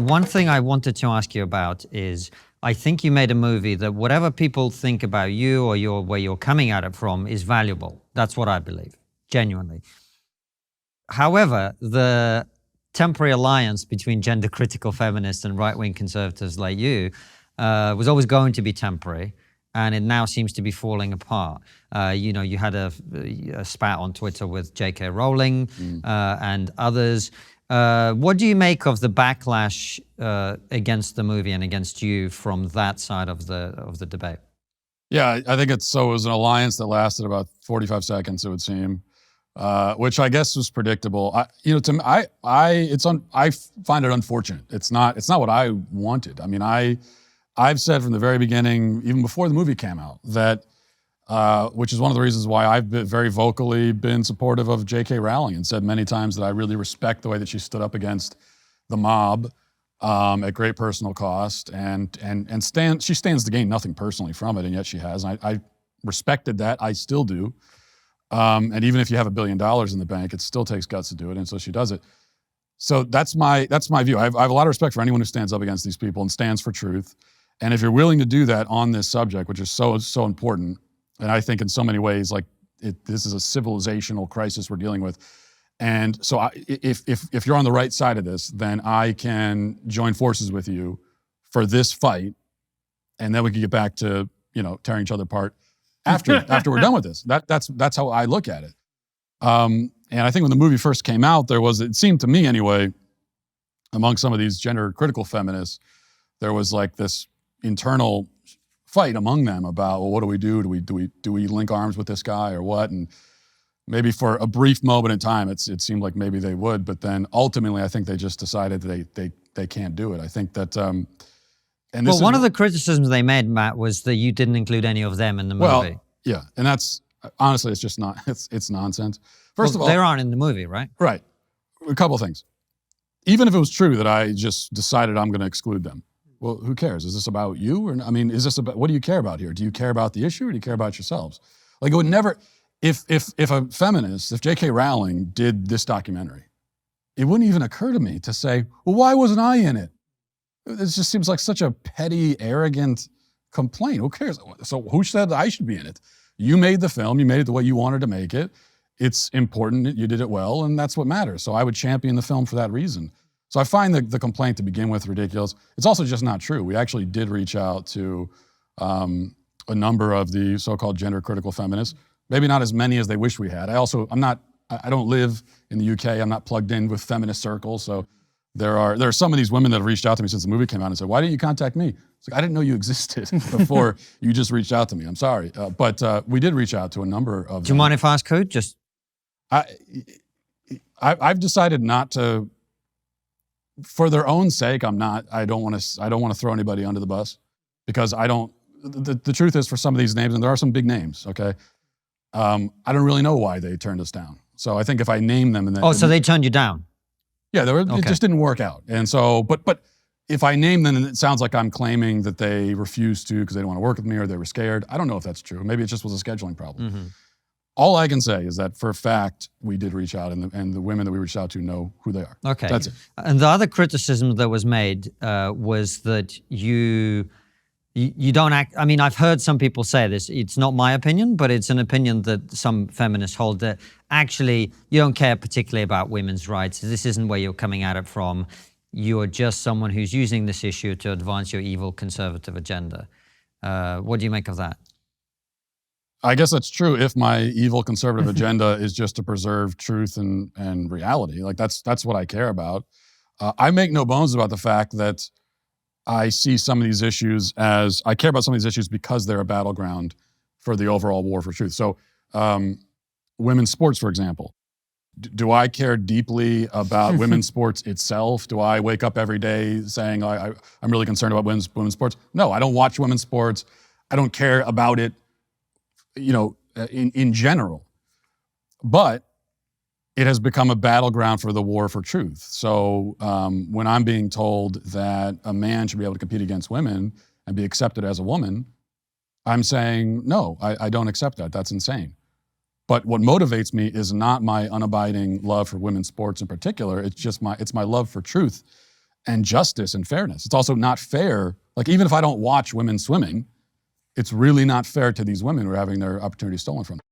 One thing I wanted to ask you about is, I think you made a movie that whatever people think about you or where you're coming at it from is valuable. That's what I believe, genuinely. However, the temporary alliance between gender-critical feminists and right-wing conservatives like you was always going to be temporary, and it now seems to be falling apart. You had a spat on Twitter with J.K. Rowling and others. What do you make of the backlash against the movie and against you from that side of the debate? Yeah, I think it was an alliance that lasted about 45 seconds, it would seem, which I guess was predictable. I find it unfortunate. It's not what I wanted. I mean, I've said from the very beginning, even before the movie came out, that which is one of the reasons why I've very vocally been supportive of J.K. Rowling and said many times that I really respect the way that she stood up against the mob at great personal cost, and she stands to gain nothing personally from it, and yet she has. And I respected that. I still do. And even if you have $1 billion in the bank, it still takes guts to do it, and so she does it. So that's my view. I have a lot of respect for anyone who stands up against these people and stands for truth. And if you're willing to do that on this subject, which is so important, and I think in so many ways, like this is a civilizational crisis we're dealing with. And so if you're on the right side of this, then I can join forces with you for this fight, and then we can get back to tearing each other apart after we're done with this. That's how I look at it. And I think when the movie first came out, it seemed to me anyway, among some of these gender critical feminists, there was like this internal fight among them about, well, what do we do? Do we link arms with this guy or what? And maybe for a brief moment in time, it seemed like maybe they would, but then ultimately I think they just decided they can't do it. I think that, one of the criticisms they made, Matt, was that you didn't include any of them in the movie. Well, yeah, and that's, honestly, it's just not, it's nonsense. First of all, they aren't in the movie, right? Right. A couple of things. Even if it was true that I just decided I'm going to exclude them, well, who cares? Is this about you? Or, I mean, is this about, what do you care about here? Do you care about the issue or do you care about yourselves? Like, it would never, if a feminist, if J.K. Rowling did this documentary, it wouldn't even occur to me to say, well, why wasn't I in it? It just seems like such a petty, arrogant complaint. Who cares? So who said I should be in it? You made the film, you made it the way you wanted to make it. It's important, you did it well, and that's what matters. So I would champion the film for that reason. So I find the complaint to begin with ridiculous. It's also just not true. We actually did reach out to a number of the so-called gender critical feminists, maybe not as many as they wish we had. I don't live in the UK. I'm not plugged in with feminist circles. So there are some of these women that have reached out to me since the movie came out and said, why didn't you contact me? It's like, I didn't know you existed before you just reached out to me. I'm sorry. But we did reach out to a number of them. Do you mind if I ask who? I've decided not to, for their own sake, I don't want to throw anybody under the bus, because the truth is, for some of these names, and there are some big names, okay, I don't really know why they turned us down. So I think if I name them and then... so they turned you down? Yeah, it just didn't work out. And so, but if I name them, then it sounds like I'm claiming that they refused to because they didn't want to work with me or they were scared. I don't know if that's true. Maybe it just was a scheduling problem. Mm-hmm. All I can say is that for a fact, we did reach out, and the women that we reached out to know who they are. Okay. That's it. And the other criticism that was made was that you don't act, I mean, I've heard some people say this, it's not my opinion, but it's an opinion that some feminists hold, that actually you don't care particularly about women's rights. This isn't where you're coming at it from. You are just someone who's using this issue to advance your evil conservative agenda. What do you make of that? I guess that's true if my evil conservative agenda is just to preserve truth and reality. Like that's what I care about. I make no bones about the fact that I see some of these issues I care about some of these issues because they're a battleground for the overall war for truth. So women's sports, for example. Do I care deeply about women's sports itself? Do I wake up every day saying I'm really concerned about women's sports? No, I don't watch women's sports. I don't care about it, in general. But it has become a battleground for the war for truth. So when I'm being told that a man should be able to compete against women and be accepted as a woman, I'm saying, no, I don't accept that. That's insane. But what motivates me is not my unabiding love for women's sports in particular. It's just my love for truth. and justice and fairness. It's also not fair. Like, even if I don't watch women swimming, it's really not fair to these women who are having their opportunities stolen from them.